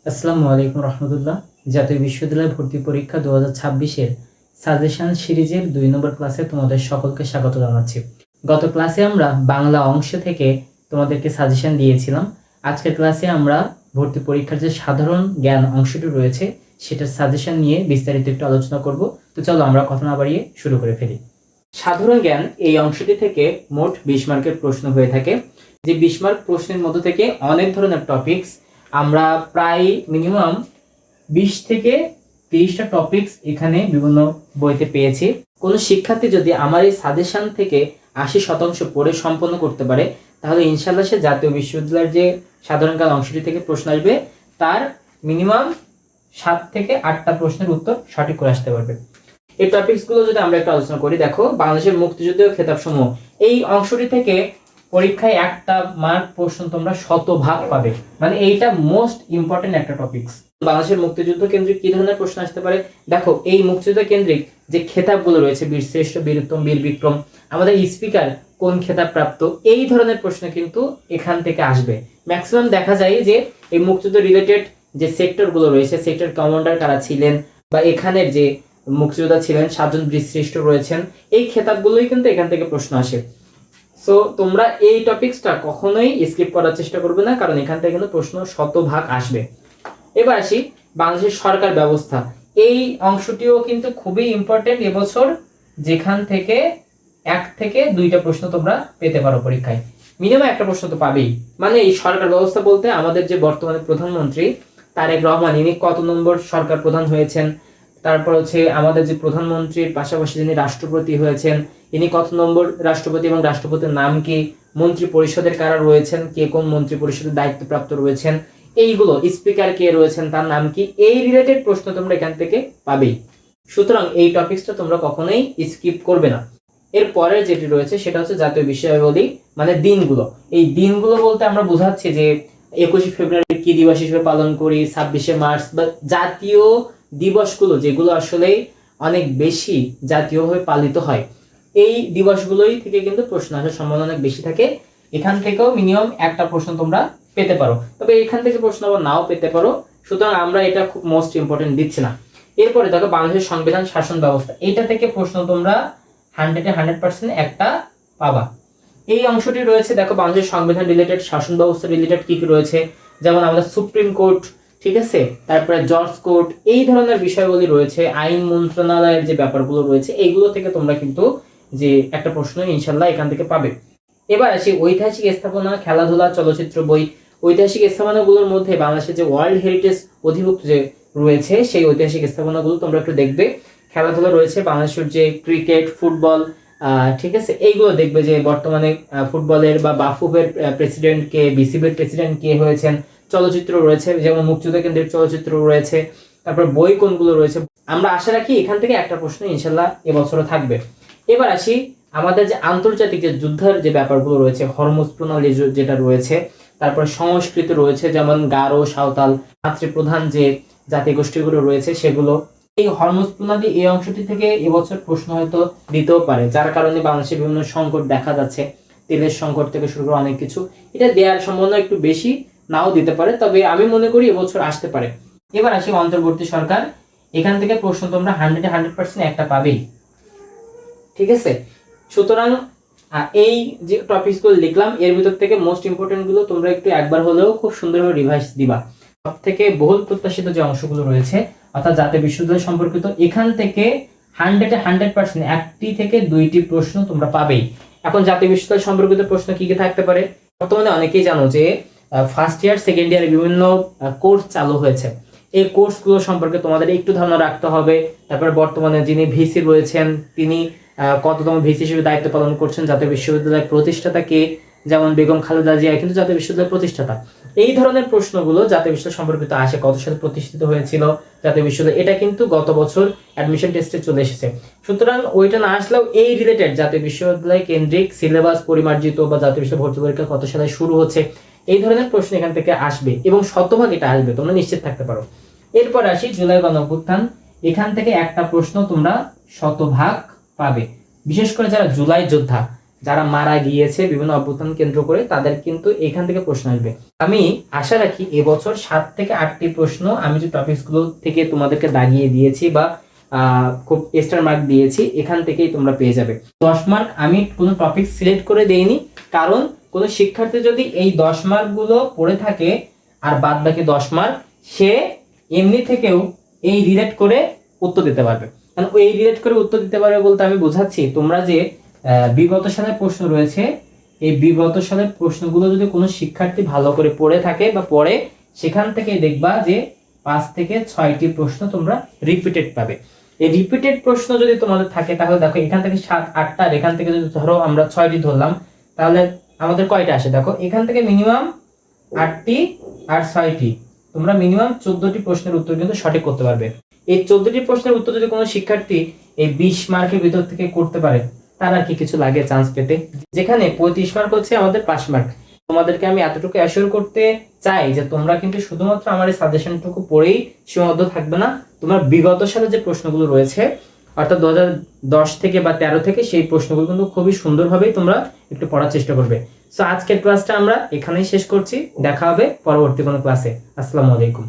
আসসালামু আলাইকুম রহমতুল্লাহ। জাতীয় বিশ্ববিদ্যালয় ভর্তি পরীক্ষা 2026-এর সাজেশন সিরিজের 2 নম্বর ক্লাসে তোমাদের সকলকে স্বাগত জানাচ্ছি। গত ক্লাসে আমরা বাংলা অংশ থেকে তোমাদেরকে সাজেশন দিয়েছিলাম। আজকের ক্লাসে আমরা ভর্তি পরীক্ষার যে সাধারণ জ্ঞান অংশটি রয়েছে সেটার সাজেশন নিয়ে বিস্তারিত একটু আলোচনা করব। তো চলো আমরা কথা না বাড়িয়ে শুরু করে ফেলি। সাধারণ জ্ঞান এই অংশটি থেকে মোট 20 মার্কের প্রশ্ন হয়ে থাকে। যে 20 মার্ক প্রশ্নের মধ্য থেকে অনেক ধরনের টপিকস আমরা প্রায় মিনিমাম 20 থেকে 30টা টপিকস এখানে বিভিন্ন বইতে পেয়েছি। কোনো শিক্ষার্থী যদি আমার এই সাজেশন থেকে 80% পড়ে সম্পন্ন করতে পারে তাহলে ইনশাআল্লাহ সে জাতীয় বিশ্ববিদ্যালয়ের যে সাধারণ জ্ঞান অংশটি থেকে প্রশ্ন আসবে তার মিনিমাম 7 থেকে 8টা প্রশ্নের উত্তর সঠিক করে আসতে পারবে। এই টপিকসগুলো যদি আমরা একটু আলোচনা করি, দেখো বাংলাদেশের মুক্তিযুদ্ধ খেতাবসমূহ এই অংশটি থেকে পরীক্ষায় একটা মার্ক প্রশ্ন তোমরা 100% পাবে, মানে এইটা মোস্ট ইম্পর্টেন্ট একটা টপিকস। বাংলাদেশের মুক্তিযুদ্ধ কেন্দ্রিক কি ধরনের প্রশ্ন আসতে পারে, দেখো এই মুক্তিযুদ্ধ কেন্দ্রিক যে খেতাবগুলো রয়েছে বীর শ্রেষ্ঠ, বীর উত্তম, বীর বিক্রম, আমাদের স্পিকার কোন খেতাব প্রাপ্ত, এই ধরনের প্রশ্ন কিন্তু এখান থেকে আসবে। ম্যাক্সিমাম দেখা যায় যে এই মুক্তিযুদ্ধ রিলেটেড যে সেক্টরগুলো রয়েছে, সেক্টর কমান্ডার কারা ছিলেন বা এখানের যে মুক্তিযোদ্ধা ছিলেন 7 জন বীর শ্রেষ্ঠ রয়েছেন, এই খেতাবগুলোই কিন্তু এখান থেকে প্রশ্ন আসে। সো তোমরা এই টপিকসটা কখনোই স্কিপ করার চেষ্টা করবে না, কারণ এখান থেকে কিন্তু প্রশ্ন 100% আসবে। এবার আসি বাংলাদেশের সরকার ব্যবস্থা, এই অংশটিও কিন্তু খুবই ইম্পর্টেন্ট এবছর, যেখান থেকে 1 থেকে 2টা প্রশ্ন তোমরা পেতে পারো পরীক্ষায়। মিনিমাম একটা প্রশ্ন তো পাবেই। মানে এই সরকার ব্যবস্থা বলতে আমাদের যে বর্তমানে প্রধানমন্ত্রী তারেক রহমান, ইনি কত নম্বর সরকার প্রধান হয়েছেন, তারপর হচ্ছে আমাদের যে প্রধানমন্ত্রীর পাশাপাশি যিনি রাষ্ট্রপতি হয়েছেন ইনি কত নম্বর রাষ্ট্রপতি এবং রাষ্ট্রপতির নাম কি, মন্ত্রী পরিষদের কারা রয়েছেন, কে কোন মন্ত্রী পরিষদের দায়িত্বপ্রাপ্ত রয়েছেন, এইগুলো, স্পিকার কে রয়েছেন তার নাম কি, এই রিলেটেড প্রশ্ন তোমরা এখান থেকে পাবেই। সুতরাং এই টপিকসটা তোমরা কখনোই স্কিপ করবে না। এর পরের যেটি রয়েছে সেটা হচ্ছে জাতীয় বিষয়াবলী, মানে দিনগুলো। এই দিনগুলো বলতে আমরা বোঝাচ্ছি যে 21শে ফেব্রুয়ারি কি দিবস হিসেবে পালন করি, 26শে মার্চ বা জাতীয় দিবসগুলো যেগুলো আসলে অনেক বেশি জাতীয়ভাবে পালিত হয়, এই দিবসগুলোই থেকে কিন্তু প্রশ্ন আসার সম্ভাবনা অনেক বেশি থাকে। এখান থেকেও মিনিমাম একটা প্রশ্ন তোমরা পেতে পারো, তবে এখান থেকে প্রশ্ন আবার নাও পেতে পারো। সুতরাং আমরা এটা খুব মোস্ট ইম্পর্টেন্ট দিচ্ছি না। এরপরে দেখো বাংলাদেশের সংবিধান শাসন ব্যবস্থা, এটা থেকে প্রশ্ন তোমরা 100% একটা পাবা। এই অংশটি রয়েছে, দেখো বাংলাদেশের সংবিধান রিলেটেড, শাসন ব্যবস্থা রিলেটেড কি কি রয়েছে, যেমন আমাদের সুপ্রিম কোর্ট, ঠিক আছে, তারপরে জজ কোর্ট, এই ধরনের বিষয়গুলি রয়েছে, আইন মন্ত্রণালয়ের যে ব্যাপারগুলো রয়েছে, এইগুলো থেকে তোমরা কিন্তু যে একটা প্রশ্ন ইনশাল্লাহ এখান থেকে পাবে। এবার আসি ঐতিহাসিক স্থাপনা, খেলাধুলা, চলচ্চিত্র বই। ঐতিহাসিক স্থাপনাগুলোর মধ্যে বাংলাদেশের যে ওয়ার্ল্ড হেরিটেজ অধিভুক্ত যে রয়েছে সেই ঐতিহাসিক স্থাপনাগুলো তোমরা একটু দেখবে। খেলাধুলা রয়েছে বাংলাদেশের যে ক্রিকেট, ফুটবল, ঠিক আছে, এইগুলো দেখবে যে বর্তমানে ফুটবলের বা বাফুফের প্রেসিডেন্ট কে, বিসিবির প্রেসিডেন্ট কে হয়েছেন। চলচ্চিত্র রয়েছে, যেমন মুক্তিযুদ্ধ কেন্দ্রের চলচ্চিত্র রয়েছে। তারপর বই কোনগুলো রয়েছে, আমরা আশা রাখি এখান থেকে একটা প্রশ্ন ইনশাল্লাহ এবছরও থাকবে। এবার আসি আমাদের যে আন্তর্জাতিক যে যুদ্ধের যে ব্যাপারগুলো রয়েছে, হরমুজ প্রণালী যেটা রয়েছে, তারপর সংস্কৃতি রয়েছে, যেমন গারো, সাঁওতাল, মাতৃপ্রধান যে জাতি গোষ্ঠীগুলো রয়েছে সেগুলো। এই হরমুজ প্রণালী এই অংশটি থেকে এবছর প্রশ্ন হয়তো দিতেও পারে, যার কারণে বাংলাদেশে বিভিন্ন সংকট দেখা যাচ্ছে, তেলের সংকট থেকে শুরু করে অনেক কিছু, এটা দেওয়ার সম্ভাবনা একটু বেশি, নাও দিতে পারে, তবে আমি মনে করি এবছর আসতে পারে। এবার আসি অন্তর্বর্তী সরকার, এখান থেকে প্রশ্ন তোমরা 100% একটা পাবেই, ঠিক আছে। সুতরাং এই যে টপিকসগুলো লিখলাম এর ভিতর থেকে মোস্ট ইম্পর্টেন্ট গুলো তোমরা একটু একবার হলেও খুব সুন্দরভাবে রিভাইজ দিবা। সব থেকে বহুল প্রত্যাশিত যে অংশগুলো রয়েছে অর্থাৎ জাতীয় বিশ্ববিদ্যালয় সম্পর্কিত, এখান থেকে 100% একটি থেকে 2টি প্রশ্ন তোমরা পাবেই। এখন জাতীয় বিশ্ববিদ্যালয় সম্পর্কিত প্রশ্ন কি কি থাকতে পারে, বর্তমানে অনেকেই জানো যে ফার্স্ট ইয়ার সেকেন্ড ইয়ারে বিভিন্ন কোর্স চালু হয়েছে, এই কোর্সগুলো সম্পর্কে তোমাদের একটু ধারণা রাখতে হবে। তারপরে বর্তমানে যিনি ভিসি রয়েছেন তিনি কততম ভিসি হিসেবে দায়িত্ব পালন করছেন, জাতীয় বিশ্ববিদ্যালয়ের প্রতিষ্ঠাতা কে, যেমন বেগম খালেদা জিয়া কিন্তু জাতীয় বিশ্ববিদ্যালয়ের প্রতিষ্ঠাতা। এই ধরনের প্রশ্নগুলো জাতীয় বিশ্ববিদ্যালয় সম্পর্কিত আসে, কত সালে প্রতিষ্ঠিত হয়েছিল জাতীয় বিশ্ববিদ্যালয়, এটা কিন্তু গত বছর অ্যাডমিশন টেস্টে চলে এসেছে। সুতরাং ওইটা না আসলেও এই রিলেটেড জাতীয় বিশ্ববিদ্যালয় কেন্দ্রিক সিলেবাস পরিমার্জিত বা জাতীয় বিশ্ববিদ্যালয় ভর্তি পরীক্ষা কত সালে শুরু হচ্ছে, এই ধরনের প্রশ্ন এখান থেকে আসবে এবং 100% এটা আসবে, তোমরা নিশ্চিত থাকতে পারো। এরপর আসি জুলাই গণঅভ্যুত্থান, এখান থেকে একটা প্রশ্ন তোমরা 100% পাবে, বিশেষ করে যারা জুলাই যোদ্ধা যারা মারা গিয়েছে বিভিন্ন অভ্যুত্থান কেন্দ্র করে, তাদের কিন্তু এখান থেকে প্রশ্ন আসবে। আমি আশা রাখি এবছর 7 থেকে 8টি প্রশ্ন আমি যে টপিকসগুলো থেকে তোমাদেরকে দাগিয়ে দিয়েছি বা খুব স্টার মার্ক দিয়েছি, এখান থেকেই তোমরা পেয়ে যাবে। 10 মার্ক আমি কোনো টপিক সিলেক্ট করে দেইনি, কারণ কোনো শিক্ষার্থী যদি এই 10 মার্কগুলো পড়ে থাকে আর বাদ বাকি 10 মার্ক সে এমনি থেকেও এই রিলেট করে উত্তর দিতে পারবে। কারণ এই রিলেট করে উত্তর দিতে পারবে বলতে আমি বোঝাচ্ছি, তোমরা যে বিগত সালের প্রশ্ন রয়েছে, এই বিগত সালের প্রশ্নগুলো যদি কোনো শিক্ষার্থী ভালো করে পড়ে থাকে বা পড়ে, সেখান থেকে দেখবা যে 5 থেকে 6টি প্রশ্ন তোমরা রিপিটেড পাবে। এই রিপিটেড প্রশ্ন যদি তোমাদের থাকে তাহলে দেখো এখান থেকে 7 8টা, আর এখান থেকে যদি ধরো আমরা 6টি ধরলাম, তাহলে আমাদের কয়টা আসে দেখো, এখান থেকে মিনিমাম 8টি আর 6টি, তোমরা মিনিমাম 14টি প্রশ্নের উত্তর কিন্তু সঠিক করতে পারবে। এই 14টি প্রশ্নের উত্তর যদি কোনো শিক্ষার্থী এই 20 মার্কের ভিতর থেকে করতে পারে, তার আর কি কিছু লাগে চান্স পেতে। যেখানে 35 মার্ক হচ্ছে আমাদের পাস মার্ক। তোমাদেরকে আমি এতটুকু অ্যাসিওর করতে চাই যে তোমরা কিন্তু শুধুমাত্র আমার এই সাজেশনটুকু পড়েই সীমাবদ্ধ থাকবে না, তোমরা বিগত সালে যে প্রশ্নগুলো রয়েছে অর্থাৎ 2010 থেকে বা 13 থেকে, সেই প্রশ্নগুলো কিন্তু খুবই সুন্দরভাবেই তোমরা একটু পড়ার চেষ্টা করবে। সো আজকের ক্লাসটা আমরা এখানেই শেষ করছি, দেখা হবে পরবর্তী কোনো ক্লাসে। আসসালামু আলাইকুম।